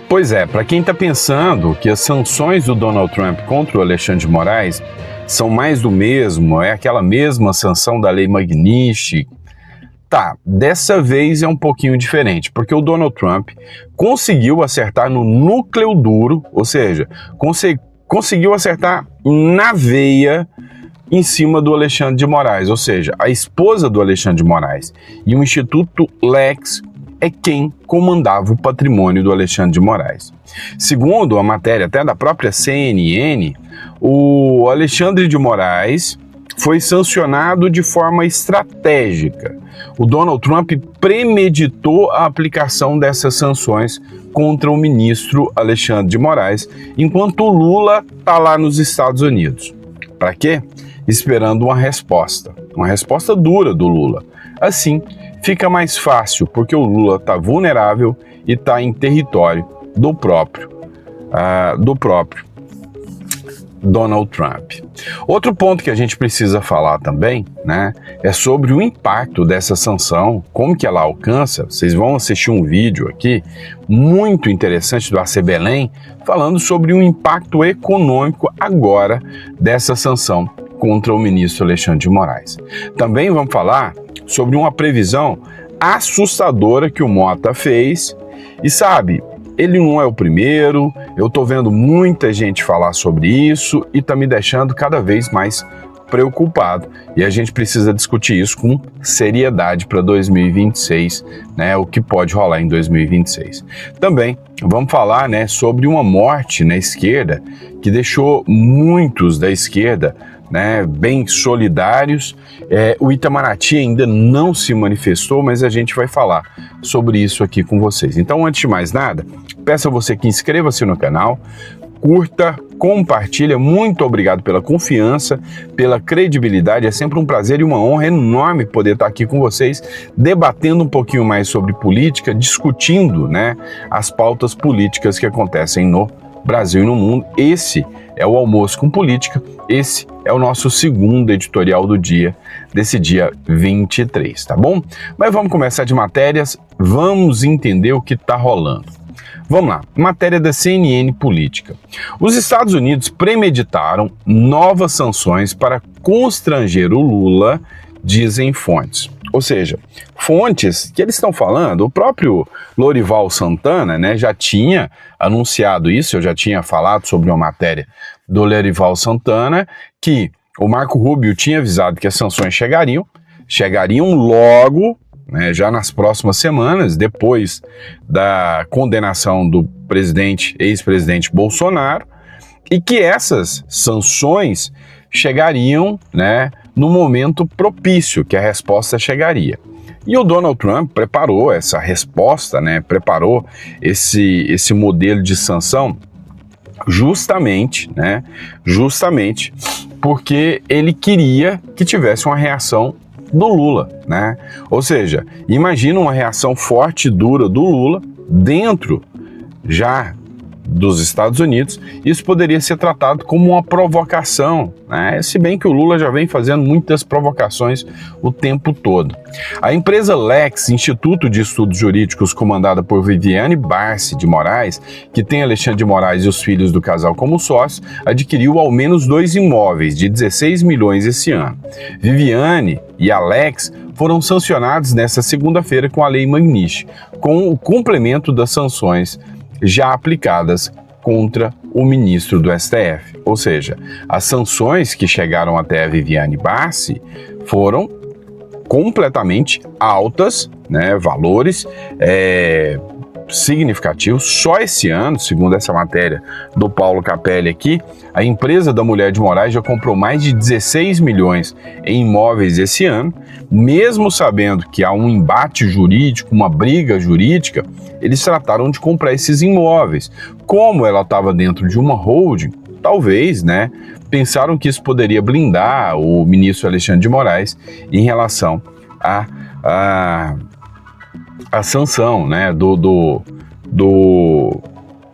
Pois é, para quem está pensando que as sanções do Donald Trump contra o Alexandre de Moraes são mais do mesmo, é aquela mesma sanção da Lei Magnitsky, tá, dessa vez é um pouquinho diferente, porque o Donald Trump conseguiu acertar no núcleo duro, ou seja, conseguiu acertar na veia em cima do Alexandre de Moraes, ou seja, a esposa do Alexandre de Moraes. E o Instituto Lex é quem comandava o patrimônio do Alexandre de Moraes. Segundo a matéria até da própria CNN, o Alexandre de Moraes foi sancionado de forma estratégica. O Donald Trump premeditou a aplicação dessas sanções contra o ministro Alexandre de Moraes, enquanto o Lula está lá nos Estados Unidos. Para quê? Esperando uma resposta dura do Lula. Assim, fica mais fácil, porque o Lula está vulnerável e está em território do próprio Donald Trump. Outro ponto que a gente precisa falar também, né, é sobre o impacto dessa sanção, como que ela alcança. Vocês vão assistir um vídeo aqui muito interessante do AC Belém, falando sobre o impacto econômico agora dessa sanção contra o ministro Alexandre de Moraes. Também vamos falar sobre uma previsão assustadora que o Mota fez e sabe, ele não é o primeiro, eu tô vendo muita gente falar sobre isso e tá me deixando cada vez mais preocupado. E a gente precisa discutir isso com seriedade para 2026, né? O que pode rolar em 2026. Também vamos falar, né, sobre uma morte na esquerda que deixou muitos da esquerda, né, bem solidários. O Itamaraty ainda não se manifestou, mas a gente vai falar sobre isso aqui com vocês. Então, antes de mais nada, peço a você que inscreva-se no canal, curta, compartilha. Muito obrigado pela confiança, pela credibilidade. É sempre um prazer e uma honra enorme poder estar aqui com vocês, debatendo um pouquinho mais sobre política, discutindo, né, as pautas políticas que acontecem no Brasil e no mundo. Esse é o Almoço com Política, esse é o nosso segundo editorial do dia, desse dia 23, tá bom? Mas vamos começar de matérias, vamos entender o que está rolando. Vamos lá, matéria da CNN Política. Os Estados Unidos premeditaram novas sanções para constranger o Lula, dizem fontes. Ou seja, fontes que eles estão falando, o próprio Lorival Santana, né, já tinha anunciado isso, eu já tinha falado sobre uma matéria do Lorival Santana, que o Marco Rubio tinha avisado que as sanções chegariam logo, né, já nas próximas semanas, depois da condenação do ex-presidente Bolsonaro, e que essas sanções chegariam, né, no momento propício, que a resposta chegaria. E o Donald Trump preparou essa resposta, né, preparou esse modelo de sanção justamente porque ele queria que tivesse uma reação do Lula, né? Ou seja, imagina uma reação forte e dura do Lula dentro já dos Estados Unidos. Isso poderia ser tratado como uma provocação, né? Se bem que o Lula já vem fazendo muitas provocações o tempo todo. A empresa Lex, Instituto de Estudos Jurídicos, comandada por Viviane Barsi de Moraes, que tem Alexandre de Moraes e os filhos do casal como sócios, adquiriu ao menos 2 imóveis de 16 milhões esse ano. Viviane e Alex foram sancionados nesta segunda-feira com a Lei Magnitsky, com o complemento das sanções já aplicadas contra o ministro do STF. Ou seja, as sanções que chegaram até a Viviane Barsi foram completamente altas, né, valores significativos. Só esse ano, segundo essa matéria do Paulo Capelli aqui, a empresa da mulher de Moraes já comprou mais de 16 milhões em imóveis esse ano. Mesmo sabendo que há um embate jurídico, uma briga jurídica, eles trataram de comprar esses imóveis. Como ela estava dentro de uma holding, talvez, né, pensaram que isso poderia blindar o ministro Alexandre de Moraes em relação à sanção, né,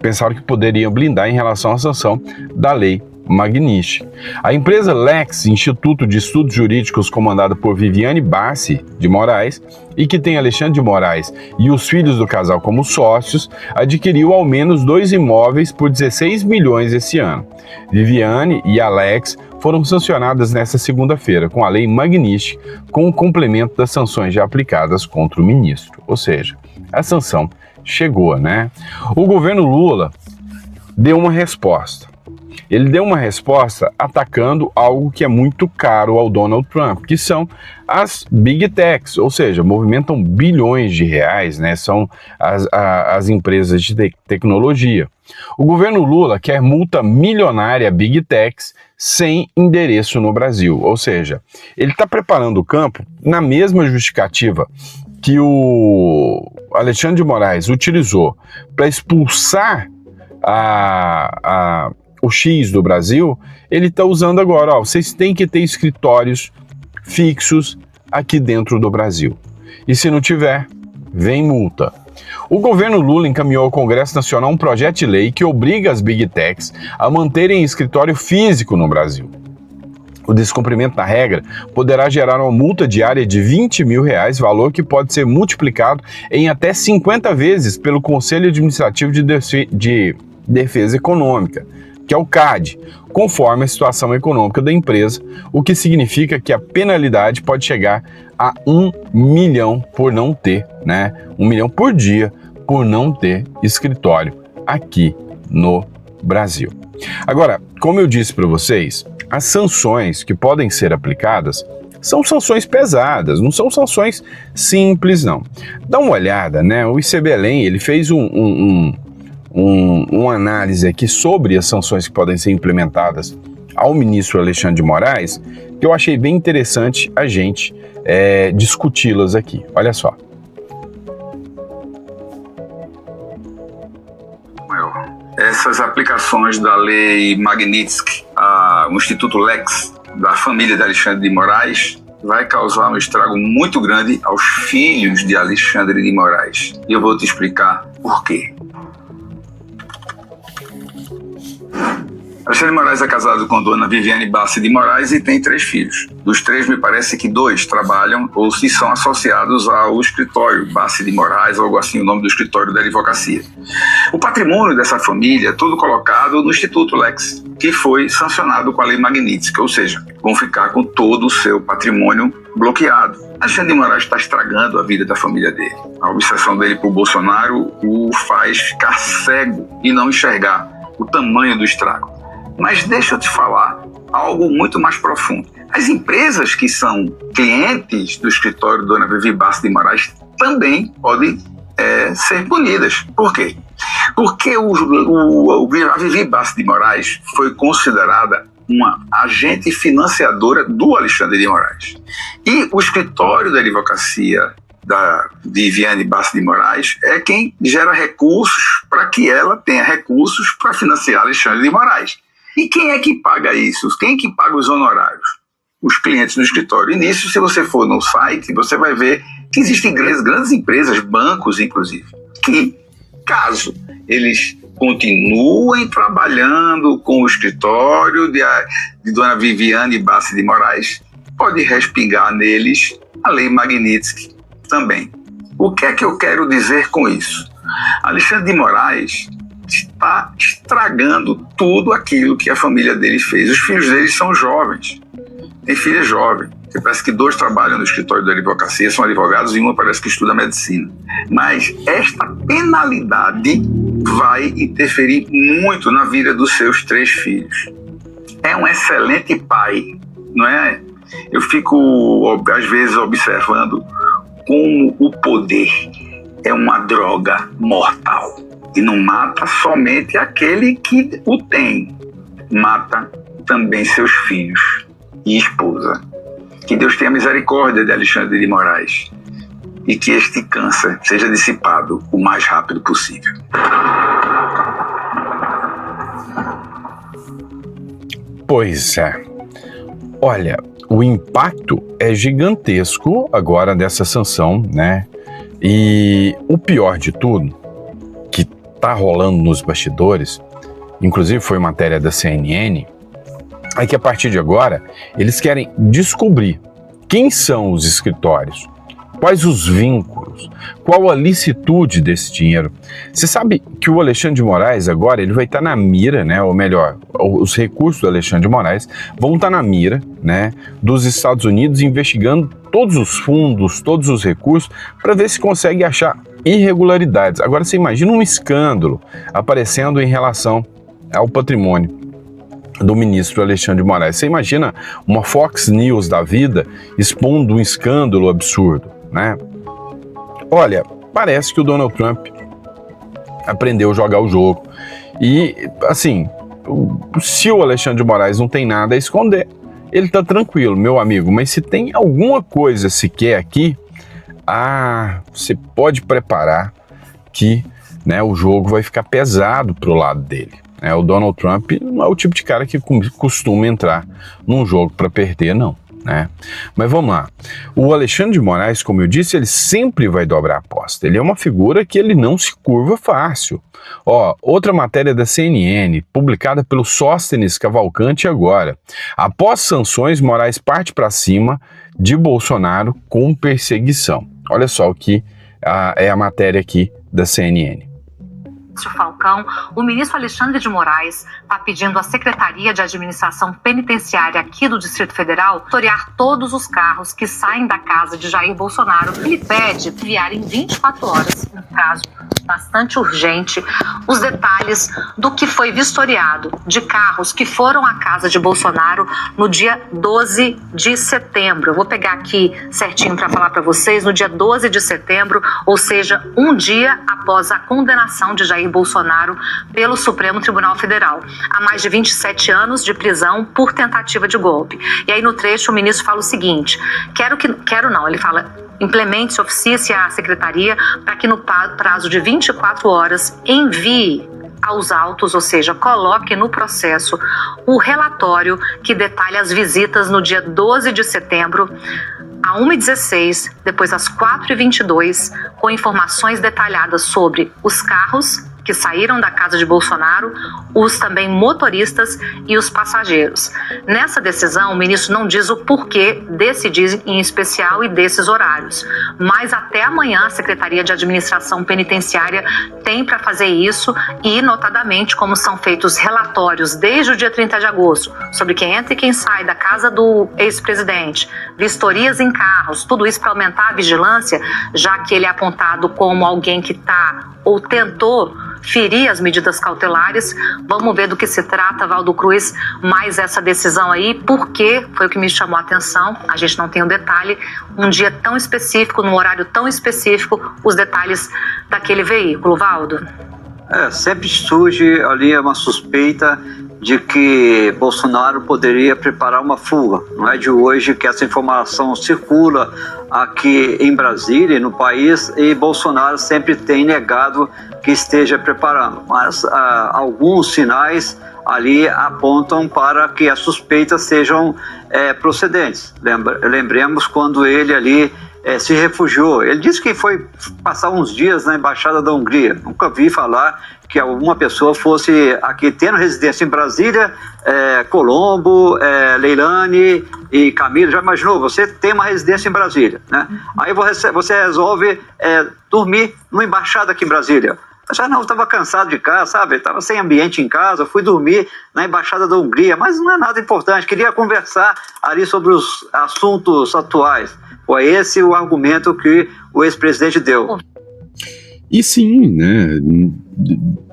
pensaram que poderia blindar em relação à sanção da Lei Magnitsky. A empresa Lex, Instituto de Estudos Jurídicos, comandada por Viviane Bassi de Moraes, e que tem Alexandre de Moraes e os filhos do casal como sócios, adquiriu ao menos 2 imóveis por 16 milhões esse ano. Viviane e Alex foram sancionadas nesta segunda-feira com a Lei Magnitsky, com o complemento das sanções já aplicadas contra o ministro. Ou seja, a sanção chegou, né? O governo Lula deu uma resposta. Ele deu uma resposta atacando algo que é muito caro ao Donald Trump, que são as Big Techs, ou seja, movimentam bilhões de reais, né? São as empresas de tecnologia. O governo Lula quer multa milionária a Big Techs sem endereço no Brasil, ou seja, ele está preparando o campo na mesma justificativa que o Alexandre de Moraes utilizou para expulsar o X do Brasil. Ele está usando agora, vocês têm que ter escritórios fixos aqui dentro do Brasil. E se não tiver, vem multa. O governo Lula encaminhou ao Congresso Nacional um projeto de lei que obriga as Big Techs a manterem escritório físico no Brasil. O descumprimento da regra poderá gerar uma multa diária de R$20 mil, valor que pode ser multiplicado em até 50 vezes pelo Conselho Administrativo de Defesa Econômica, que é o CAD, conforme a situação econômica da empresa, o que significa que a penalidade pode chegar a R$1 milhão por não ter, né? R$1 milhão por dia por não ter escritório aqui no Brasil. Agora, como eu disse para vocês, as sanções que podem ser aplicadas são sanções pesadas, não são sanções simples, não. Dá uma olhada, né? O IC Belém, ele fez uma análise aqui sobre as sanções que podem ser implementadas ao ministro Alexandre de Moraes, que eu achei bem interessante a gente discuti-las aqui. Olha só. Essas aplicações da Lei Magnitsky, o Instituto Lex da família de Alexandre de Moraes, vai causar um estrago muito grande aos filhos de Alexandre de Moraes. E eu vou te explicar por quê. Alexandre de Moraes é casado com dona Viviane Bassi de Moraes e tem 3 filhos. Dos 3, me parece que 2 trabalham ou se são associados ao escritório Bassi de Moraes, ou algo assim, o nome do escritório da advocacia. O patrimônio dessa família é todo colocado no Instituto Lex, que foi sancionado com a Lei Magnitsky, ou seja, vão ficar com todo o seu patrimônio bloqueado. Alexandre de Moraes está estragando a vida da família dele. A obsessão dele por Bolsonaro o faz ficar cego e não enxergar o tamanho do estrago. Mas deixa eu te falar algo muito mais profundo. As empresas que são clientes do escritório Dona Vivi Bassi de Moraes também podem ser punidas. Por quê? Porque a Vivi Bassi de Moraes foi considerada uma agente financiadora do Alexandre de Moraes. E o escritório da advocacia da Viviane Bassi de Moraes é quem gera recursos para que ela tenha recursos para financiar Alexandre de Moraes. E quem é que paga isso? Quem é que paga os honorários? Os clientes do escritório. E nisso, se você for no site, você vai ver que existem grandes empresas, bancos inclusive, que caso eles continuem trabalhando com o escritório de dona Viviane Bassi de Moraes, pode respingar neles a Lei Magnitsky também. O que é que eu quero dizer com isso? Alexandre de Moraes está estragando tudo aquilo que a família dele fez. Os filhos dele são jovens, tem filha jovem. Parece que 2 trabalham no escritório da advocacia, são advogados, e uma parece que estuda medicina. Mas esta penalidade vai interferir muito na vida dos seus 3 filhos. É um excelente pai, não é? Eu fico, às vezes, observando como o poder é uma droga mortal. E não mata somente aquele que o tem, mata também seus filhos e esposa. Que Deus tenha misericórdia de Alexandre de Moraes e que este câncer seja dissipado o mais rápido possível. Pois é. Olha, o impacto é gigantesco agora dessa sanção, né? E o pior de tudo, que tá rolando nos bastidores, inclusive foi matéria da CNN, é que a partir de agora eles querem descobrir quem são os escritórios, quais os vínculos, qual a licitude desse dinheiro. Você sabe que o Alexandre de Moraes agora ele vai estar na mira, né? Ou melhor, os recursos do Alexandre de Moraes vão estar na mira, né, dos Estados Unidos, investigando todos os fundos, todos os recursos, para ver se consegue achar irregularidades. Agora você imagina um escândalo aparecendo em relação ao patrimônio do ministro Alexandre de Moraes. Você imagina uma Fox News da vida expondo um escândalo absurdo, né? Olha, parece que o Donald Trump aprendeu a jogar o jogo. E, assim, se o Alexandre de Moraes não tem nada a esconder, ele tá tranquilo, meu amigo. Mas se tem alguma coisa sequer aqui, você pode preparar que, né, o jogo vai ficar pesado pro lado dele. O Donald Trump não é o tipo de cara que costuma entrar num jogo para perder, não, né? Mas vamos lá. O Alexandre de Moraes, como eu disse, ele sempre vai dobrar a aposta. Ele é uma figura que ele não se curva fácil. Outra matéria da CNN, publicada pelo Sóstenes Cavalcante agora. Após sanções, Moraes parte para cima de Bolsonaro com perseguição. Olha só o que é a matéria aqui da CNN. Falcão, o ministro Alexandre de Moraes está pedindo à Secretaria de Administração Penitenciária aqui do Distrito Federal monitorear todos os carros que saem da casa de Jair Bolsonaro. Ele pede enviar em 24 horas, um caso bastante urgente, os detalhes do que foi vistoriado de carros que foram à casa de Bolsonaro no dia 12 de setembro. Eu vou pegar aqui certinho para falar para vocês, no dia 12 de setembro, ou seja, um dia após a condenação de Jair Bolsonaro pelo Supremo Tribunal Federal, a mais de 27 anos de prisão por tentativa de golpe. E aí no trecho o ministro fala o seguinte: ele fala: implemente-se, oficie-se à secretaria para que no prazo de 24 horas envie aos autos, ou seja, coloque no processo o relatório que detalha as visitas no dia 12 de setembro, a 1h16, depois às 4h22, com informações detalhadas sobre os carros que saíram da casa de Bolsonaro, os também motoristas e os passageiros. Nessa decisão, o ministro não diz o porquê desse dia em especial e desses horários, mas até amanhã a Secretaria de Administração Penitenciária tem para fazer isso e, notadamente, como são feitos relatórios desde o dia 30 de agosto sobre quem entra e quem sai da casa do ex-presidente, vistorias em carros, tudo isso para aumentar a vigilância, já que ele é apontado como alguém que está ou tentou ferir as medidas cautelares. Vamos ver do que se trata, Valdo Cruz, mais essa decisão aí, porque foi o que me chamou a atenção, a gente não tem o detalhe, um dia tão específico, num horário tão específico, os detalhes daquele veículo, Valdo. Sempre surge ali uma suspeita de que Bolsonaro poderia preparar uma fuga. Não é de hoje que essa informação circula aqui em Brasília, no país, e Bolsonaro sempre tem negado que esteja preparando. Mas alguns sinais ali apontam para que as suspeitas sejam procedentes. Lembremos quando ele ali se refugiou. Ele disse que foi passar uns dias na Embaixada da Hungria. Nunca vi falar que alguma pessoa fosse aqui tendo residência em Brasília, Colombo, Leilani e Camilo. Já imaginou? Você tem uma residência em Brasília, né? Aí você resolve dormir numa embaixada aqui em Brasília. Eu estava cansado de casa, sabe? Estava sem ambiente em casa, fui dormir na Embaixada da Hungria, mas não é nada importante. Queria conversar ali sobre os assuntos atuais. Foi esse o argumento que o ex-presidente deu. E sim, né?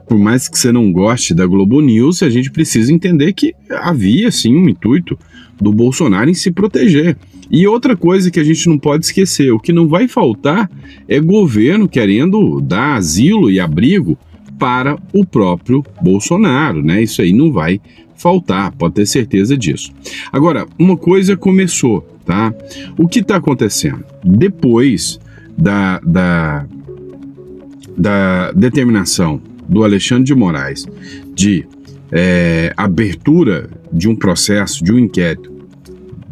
Por mais que você não goste da Globo News, a gente precisa entender que havia sim um intuito do Bolsonaro em se proteger. E outra coisa que a gente não pode esquecer, o que não vai faltar é governo querendo dar asilo e abrigo para o próprio Bolsonaro, né? Isso aí não vai faltar, pode ter certeza disso. Agora, uma coisa começou, tá? O que está acontecendo? Depois da determinação do Alexandre de Moraes de abertura de um processo, de um inquérito,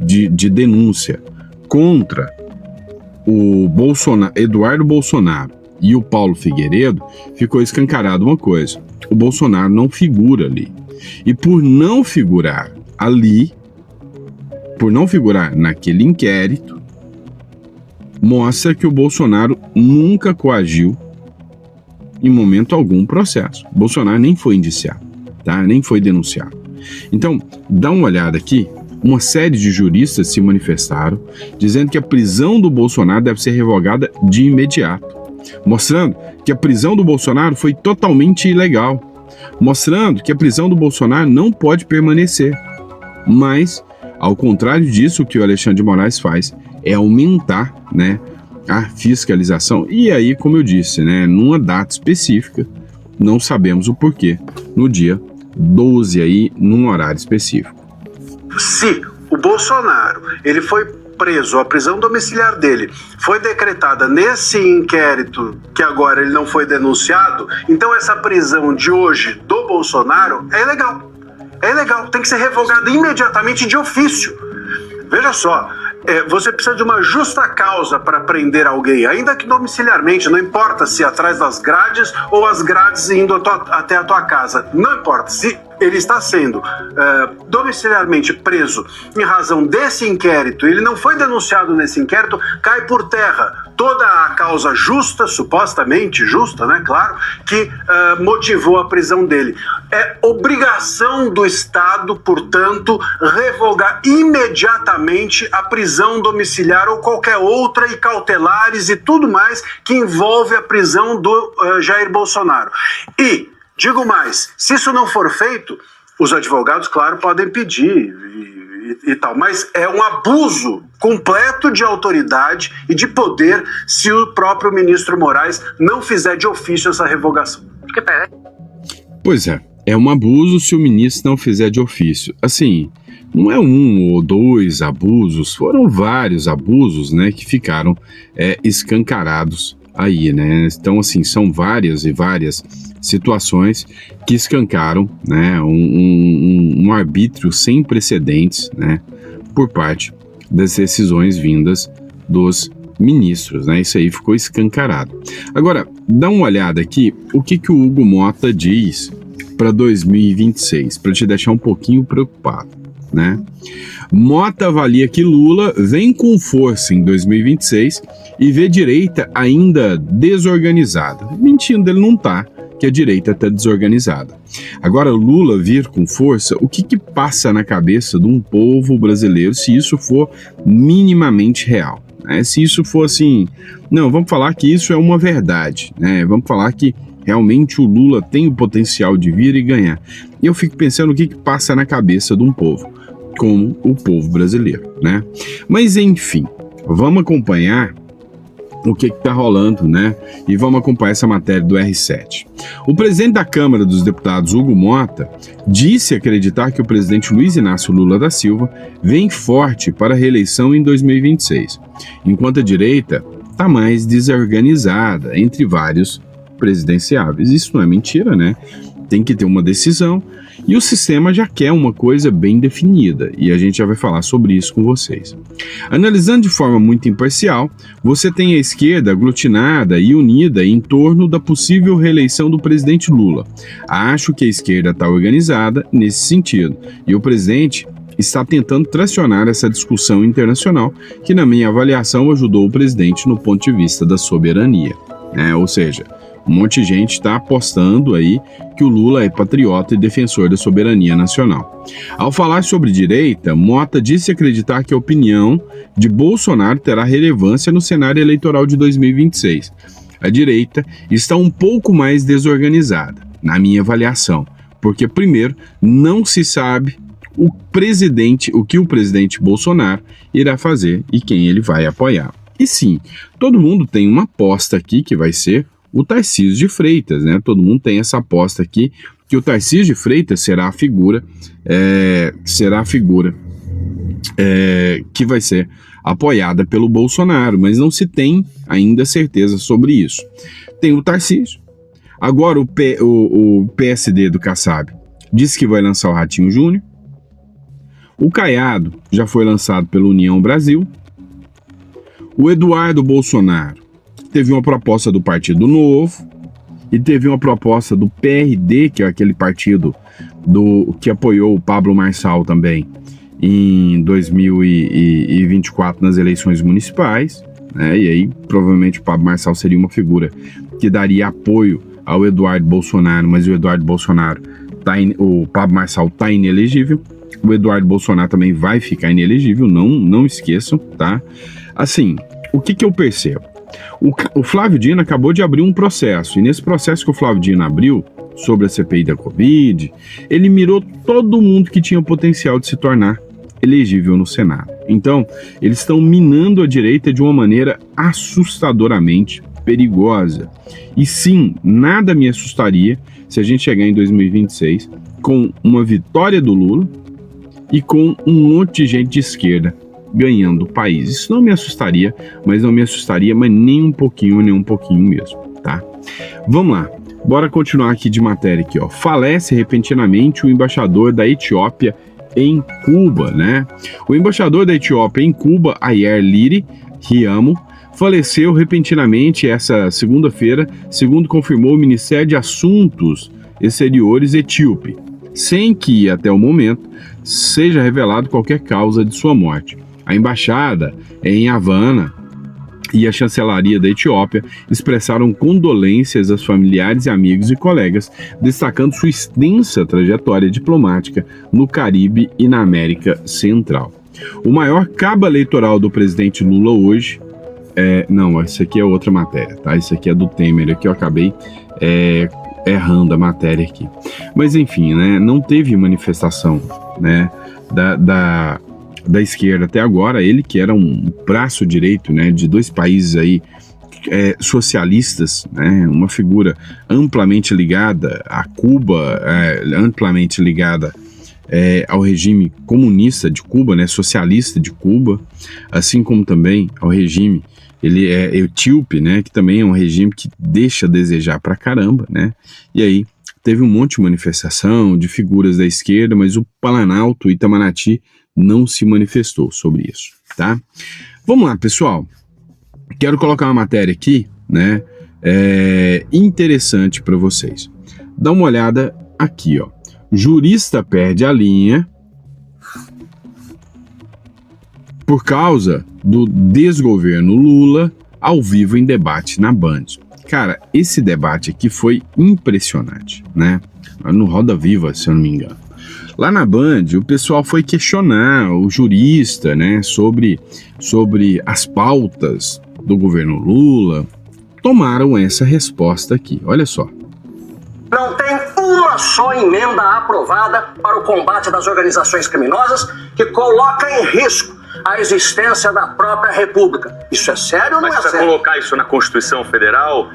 de denúncia contra o Eduardo Bolsonaro e o Paulo Figueiredo, ficou escancarado uma coisa: o Bolsonaro não figura ali. E por não figurar ali, por não figurar naquele inquérito, mostra que o Bolsonaro nunca coagiu em momento algum o processo. O Bolsonaro nem foi indiciado, tá? Nem foi denunciado. Então, dá uma olhada aqui. Uma série de juristas se manifestaram dizendo que a prisão do Bolsonaro deve ser revogada de imediato, mostrando que a prisão do Bolsonaro foi totalmente ilegal, mostrando que a prisão do Bolsonaro não pode permanecer. Mas, ao contrário disso, o que o Alexandre de Moraes faz é aumentar, né, a fiscalização. E aí, como eu disse, né, numa data específica, não sabemos o porquê, no dia 12 aí, num horário específico. Se o Bolsonaro ele foi preso, a prisão domiciliar dele foi decretada nesse inquérito que agora ele não foi denunciado, então essa prisão de hoje do Bolsonaro é ilegal. É ilegal, tem que ser revogada imediatamente de ofício. Veja só, você precisa de uma justa causa para prender alguém, ainda que domiciliarmente, não importa se atrás das grades ou as grades indo até a tua casa, não importa, se ele está sendo domiciliarmente preso em razão desse inquérito, ele não foi denunciado nesse inquérito, cai por terra toda a causa justa, supostamente justa, né, claro, que motivou a prisão dele. É obrigação do Estado, portanto, revogar imediatamente a prisão domiciliar ou qualquer outra e cautelares e tudo mais que envolve a prisão do Jair Bolsonaro. E digo mais, se isso não for feito, os advogados, claro, podem pedir e tal, mas é um abuso completo de autoridade e de poder se o próprio ministro Moraes não fizer de ofício essa revogação. Pois é um abuso se o ministro não fizer de ofício. Assim, não é um ou dois abusos, foram vários abusos, né, que ficaram escancarados aí, né? Então, assim, são várias e várias situações que escancaram, né, um arbítrio sem precedentes, né, por parte das decisões vindas dos ministros, né? Isso aí ficou escancarado. Agora, dá uma olhada aqui o que o Hugo Mota diz para 2026, para te deixar um pouquinho preocupado, né? Mota avalia que Lula vem com força em 2026 e vê direita ainda desorganizada. Mentindo, ele não tá, que a direita está desorganizada. Agora, Lula vir com força, o que passa na cabeça de um povo brasileiro se isso for minimamente real? Né? Se isso for assim, não, vamos falar que isso é uma verdade, né? Vamos falar que realmente o Lula tem o potencial de vir e ganhar. E eu fico pensando o que passa na cabeça de um povo, como o povo brasileiro, né? Mas enfim, vamos acompanhar o que está rolando, né? E vamos acompanhar essa matéria do R7. O presidente da Câmara dos Deputados, Hugo Mota, disse acreditar que o presidente Luiz Inácio Lula da Silva vem forte para a reeleição em 2026, enquanto a direita está mais desorganizada entre vários presidenciáveis. Isso não é mentira, né? Tem que ter uma decisão e o sistema já quer uma coisa bem definida e a gente já vai falar sobre isso com vocês. Analisando de forma muito imparcial, você tem a esquerda aglutinada e unida em torno da possível reeleição do presidente Lula. Acho que a esquerda está organizada nesse sentido e o presidente está tentando tracionar essa discussão internacional que, na minha avaliação, ajudou o presidente no ponto de vista da soberania, né? Ou seja, um monte de gente está apostando aí que o Lula é patriota e defensor da soberania nacional. Ao falar sobre direita, Mota disse acreditar que a opinião de Bolsonaro terá relevância no cenário eleitoral de 2026. A direita está um pouco mais desorganizada, na minha avaliação, porque, primeiro, não se sabe o que o presidente Bolsonaro irá fazer e quem ele vai apoiar. E sim, todo mundo tem uma aposta aqui que vai ser o Tarcísio de Freitas, né? Todo mundo tem essa aposta aqui que o Tarcísio de Freitas será a figura que vai ser apoiada pelo Bolsonaro, mas não se tem ainda certeza sobre isso. Tem o Tarcísio, agora o PSD do Kassab disse que vai lançar o Ratinho Júnior, o Caiado já foi lançado pela União Brasil, o Eduardo Bolsonaro teve uma proposta do Partido Novo e teve uma proposta do PRD, que é aquele partido que apoiou o Pablo Marçal também em 2024 nas eleições municipais, né? E aí provavelmente o Pablo Marçal seria uma figura que daria apoio ao Eduardo Bolsonaro, mas o Eduardo Bolsonaro o Pablo Marçal está inelegível, o Eduardo Bolsonaro também vai ficar inelegível, não esqueçam, tá? Assim, o que eu percebo? O Flávio Dino acabou de abrir um processo, e nesse processo que o Flávio Dino abriu sobre a CPI da Covid, ele mirou todo mundo que tinha o potencial de se tornar elegível no Senado. Então, eles estão minando a direita de uma maneira assustadoramente perigosa. E sim, nada me assustaria se a gente chegar em 2026 com uma vitória do Lula e com um monte de gente de esquerda ganhando o país. Isso não me assustaria, mas nem um pouquinho mesmo, tá? Vamos lá, bora continuar aqui de matéria aqui, ó. Falece repentinamente o embaixador da Etiópia em Cuba, né? O embaixador da Etiópia em Cuba, Ayer Liri Riamo, faleceu repentinamente essa segunda-feira, segundo confirmou o Ministério de Assuntos Exteriores etíope, sem que, até o momento, seja revelado qualquer causa de sua morte. A embaixada em Havana e a chancelaria da Etiópia expressaram condolências aos familiares, amigos e colegas, destacando sua extensa trajetória diplomática no Caribe e na América Central. O maior cabo eleitoral do presidente Lula hoje... Não, isso aqui é outra matéria, tá? Isso aqui é do Temer, aqui eu acabei errando a matéria aqui. Mas enfim, né? Não teve manifestação, né, da esquerda até agora. Ele que era um braço direito, né, de dois países aí socialistas, né, uma figura amplamente ligada a Cuba, amplamente ligada ao regime comunista de Cuba, né, socialista de Cuba, assim como também ao regime etíope, né, que também é um regime que deixa a desejar pra caramba, né, e aí teve um monte de manifestação de figuras da esquerda, mas o Planalto, Itamaraty, não se manifestou sobre isso, tá? Vamos lá, pessoal, quero colocar uma matéria aqui, né, interessante para vocês. Dá uma olhada aqui, ó. Jurista perde a linha por causa do desgoverno Lula ao vivo em debate na Band. Cara, esse debate aqui foi impressionante, né? No Roda Viva, se eu não me engano. Lá na Band, o pessoal foi questionar o jurista, né, sobre as pautas do governo Lula. Tomaram essa resposta aqui, olha só. Não tem uma só emenda aprovada para o combate das organizações criminosas que coloca em risco a existência da própria República. Isso é sério ou não é sério? Mas para colocar isso na Constituição Federal,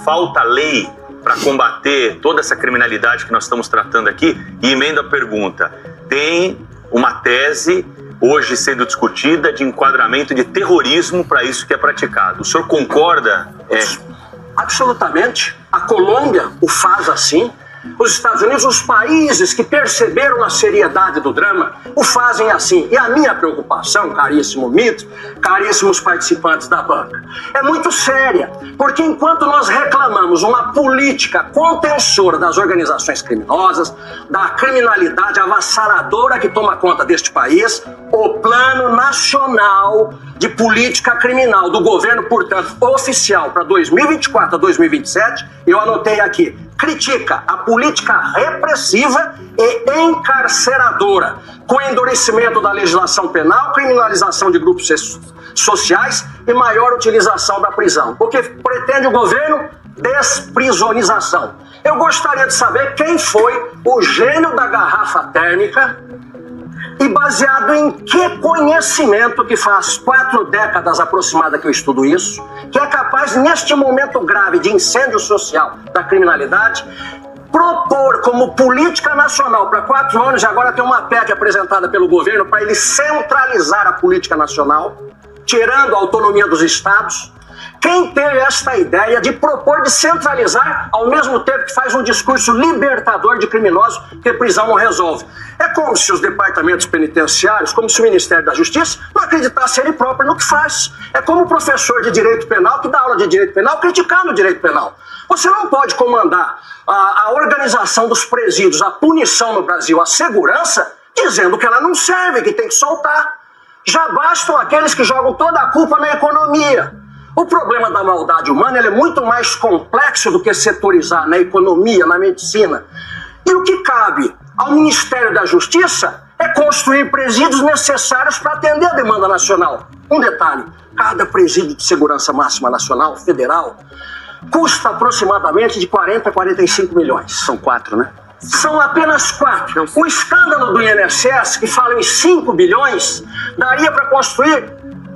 falta lei para combater toda essa criminalidade que nós estamos tratando aqui? E emenda a pergunta, tem uma tese hoje sendo discutida de enquadramento de terrorismo para isso que é praticado. O senhor concorda? Absolutamente. A Colômbia o faz assim. Os Estados Unidos, os países que perceberam a seriedade do drama, o fazem assim. E a minha preocupação, caríssimo Mito, caríssimos participantes da banca, é muito séria. Porque enquanto nós reclamamos uma política contensora das organizações criminosas, da criminalidade avassaladora que toma conta deste país, o Plano Nacional de Política Criminal do governo, portanto, oficial para 2024 a 2027, eu anotei aqui, critica a política repressiva e encarceradora, com endurecimento da legislação penal, criminalização de grupos sociais e maior utilização da prisão. O que pretende o governo? Desprisonização. Eu gostaria de saber quem foi o gênio da garrafa térmica e baseado em que conhecimento, que faz 4 décadas aproximadas que eu estudo isso, que é capaz, neste momento grave de incêndio social da criminalidade, propor como política nacional para 4 anos, e agora tem uma PEC apresentada pelo governo para ele centralizar a política nacional, tirando a autonomia dos estados. Quem teve esta ideia de propor de centralizar ao mesmo tempo que faz um discurso libertador de criminosos que prisão não resolve? É como se os departamentos penitenciários, como se o Ministério da Justiça não acreditasse ele próprio no que faz. É como o professor de direito penal que dá aula de direito penal criticando o direito penal. Você não pode comandar a organização dos presídios, a punição no Brasil, a segurança, dizendo que ela não serve, que tem que soltar. Já bastam aqueles que jogam toda a culpa na economia. O problema da maldade humana ele é muito mais complexo do que setorizar na economia, na medicina. E o que cabe ao Ministério da Justiça é construir presídios necessários para atender a demanda nacional. Um detalhe, cada presídio de segurança máxima nacional, federal, custa aproximadamente de 40 a 45 milhões. São 4, né? São apenas 4. O escândalo do INSS, que fala em 5 bilhões, daria para construir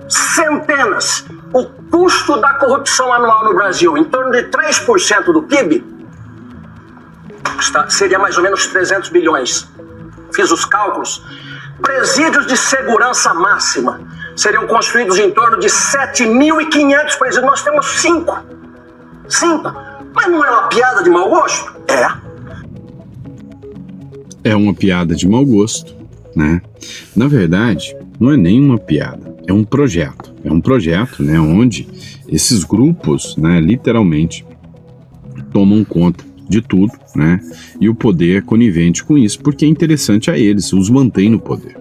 centenas. O custo da corrupção anual no Brasil, em torno de 3% do PIB, seria mais ou menos 300 bilhões. Fiz os cálculos. Presídios de segurança máxima seriam construídos em torno de 7.500 presídios. Nós temos 5. Mas não é uma piada de mau gosto? É uma piada de mau gosto, né? Na verdade, não é nem uma piada, é um projeto. É um projeto, né, onde esses grupos, né, literalmente tomam conta de tudo, né? E o poder é conivente com isso, porque é interessante a eles, os mantém no poder.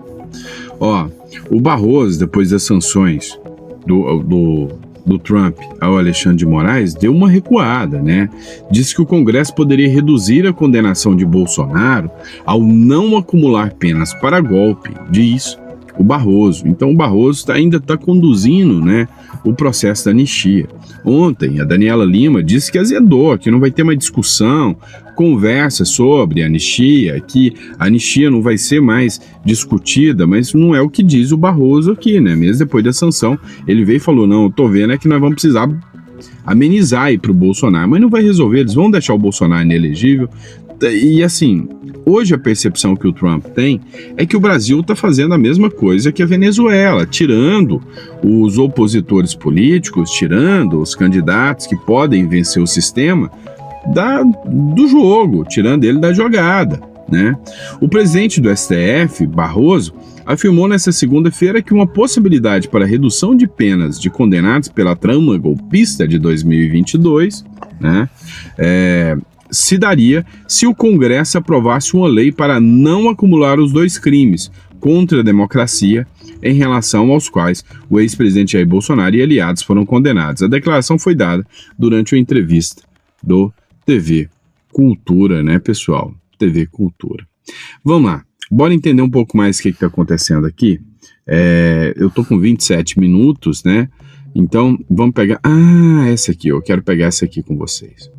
Ó, o Barroso, depois das sanções do Trump ao Alexandre de Moraes, deu uma recuada, né? Disse que o Congresso poderia reduzir a condenação de Bolsonaro ao não acumular penas para golpe, diz o Barroso. Então o Barroso ainda está conduzindo, né, o processo da anistia. Ontem a Daniela Lima disse que azedou, que não vai ter mais discussão, conversa sobre a anistia, que a anistia não vai ser mais discutida, mas não é o que diz o Barroso aqui, né? Mesmo depois da sanção, ele veio e falou, não, eu tô vendo é que nós vamos precisar amenizar aí pro Bolsonaro, mas não vai resolver, eles vão deixar o Bolsonaro inelegível. E assim, hoje a percepção que o Trump tem é que o Brasil está fazendo a mesma coisa que a Venezuela, tirando os opositores políticos, tirando os candidatos que podem vencer o sistema do jogo, tirando ele da jogada, né? O presidente do STF, Barroso, afirmou nesta segunda-feira que uma possibilidade para redução de penas de condenados pela trama golpista de 2022, né, se daria se o Congresso aprovasse uma lei para não acumular os dois crimes contra a democracia em relação aos quais o ex-presidente Jair Bolsonaro e aliados foram condenados. A declaração foi dada durante uma entrevista do TV Cultura, né, pessoal? TV Cultura. Vamos lá, bora entender um pouco mais o que está acontecendo aqui. Eu tô com 27 minutos, né? Então, vamos pegar... essa aqui, eu quero pegar essa aqui com vocês.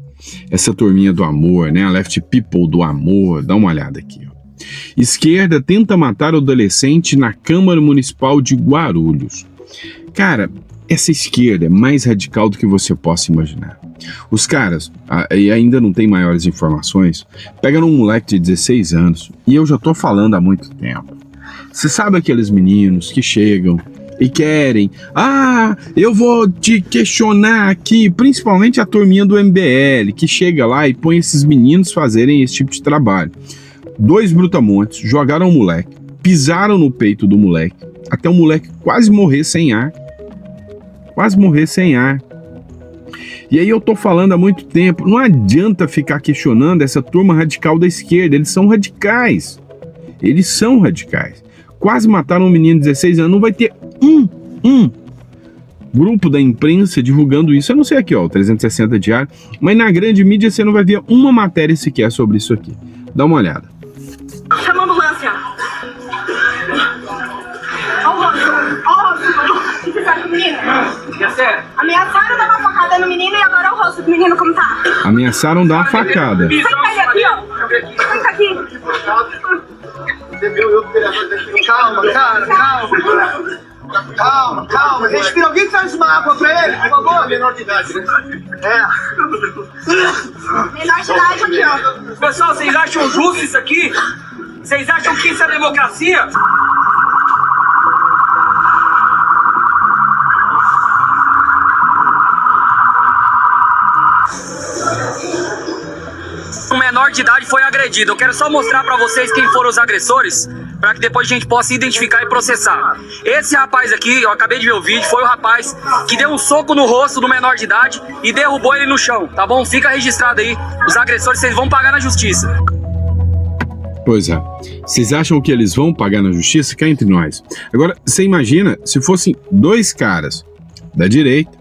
Essa turminha do amor, né? A Left People do amor. Dá uma olhada aqui, ó. Esquerda tenta matar o adolescente na Câmara Municipal de Guarulhos. Cara, essa esquerda é mais radical do que você possa imaginar. Os caras, e ainda não tem maiores informações, pegam um moleque de 16 anos, e eu já tô falando há muito tempo. Você sabe aqueles meninos que chegam e querem, eu vou te questionar aqui, principalmente a turminha do MBL, que chega lá e põe esses meninos fazerem esse tipo de trabalho. 2 brutamontes jogaram o moleque, pisaram no peito do moleque, até o moleque quase morrer sem ar. E aí eu tô falando há muito tempo, não adianta ficar questionando essa turma radical da esquerda, eles são radicais. Quase mataram um menino de 16 anos, não vai ter um grupo da imprensa divulgando isso. Eu não sei aqui, ó, o 360 diário, mas na grande mídia você não vai ver uma matéria sequer sobre isso aqui. Dá uma olhada. Chama a ambulância. Ó o rosto. O que fizeram com o menino? Ameaçaram dar uma facada no menino e agora é o rosto do menino como tá. Ameaçaram dar uma facada. Senta ele aqui, ó. Senta aqui. Calma. Respira. Alguém traz uma água pra ele, por favor? Menor de idade aqui, ó. Pessoal, vocês acham justo isso aqui? Vocês acham que isso é democracia? Um menor de idade foi agredido. Eu quero só mostrar pra vocês quem foram os agressores. para que depois a gente possa identificar e processar. Esse rapaz aqui, eu acabei de ver o vídeo, foi o rapaz que deu um soco no rosto do menor de idade e derrubou ele no chão, tá bom? Fica registrado aí, os agressores vocês vão pagar na justiça. Pois é. Vocês acham que eles vão pagar na justiça? Cá entre nós. Agora, você imagina se fossem dois caras da direita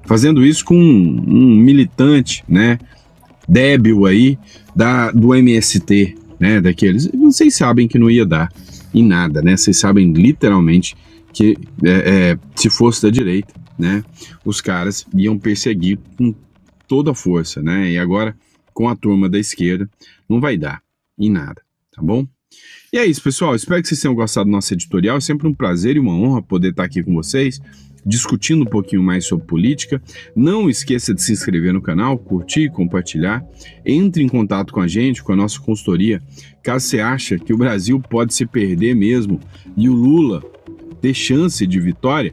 fazendo isso com um militante, né, débil aí do MST, né, daqueles. Vocês sabem que não ia dar em nada, né? Vocês sabem literalmente que se fosse da direita, né, os caras iam perseguir com toda a força, né? E agora, com a turma da esquerda, não vai dar em nada, tá bom? E é isso, pessoal. Espero que vocês tenham gostado do nosso editorial. É sempre um prazer e uma honra poder estar aqui com vocês, discutindo um pouquinho mais sobre política. Não esqueça de se inscrever no canal, curtir e compartilhar. Entre em contato com a gente, com a nossa consultoria, caso você ache que o Brasil pode se perder mesmo e o Lula ter chance de vitória.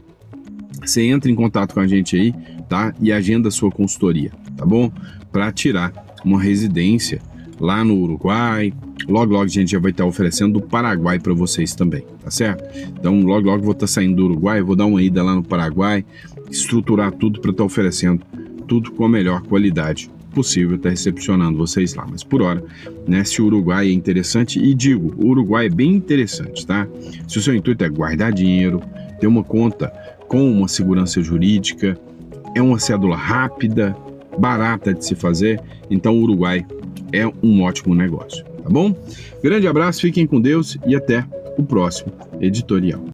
Você entra em contato com a gente aí, tá? E agenda a sua consultoria, tá bom? Para tirar uma residência lá no Uruguai. Logo a gente já vai estar oferecendo do Paraguai para vocês também, tá certo? Então logo vou estar saindo do Uruguai, vou dar uma ida lá no Paraguai, estruturar tudo para estar oferecendo tudo com a melhor qualidade possível, estar recepcionando vocês lá. Mas por hora, né, se o Uruguai é interessante, e digo, o Uruguai é bem interessante, tá? Se o seu intuito é guardar dinheiro, ter uma conta com uma segurança jurídica, é uma cédula rápida, barata de se fazer, então o Uruguai é um ótimo negócio, tá bom? Grande abraço, fiquem com Deus e até o próximo editorial.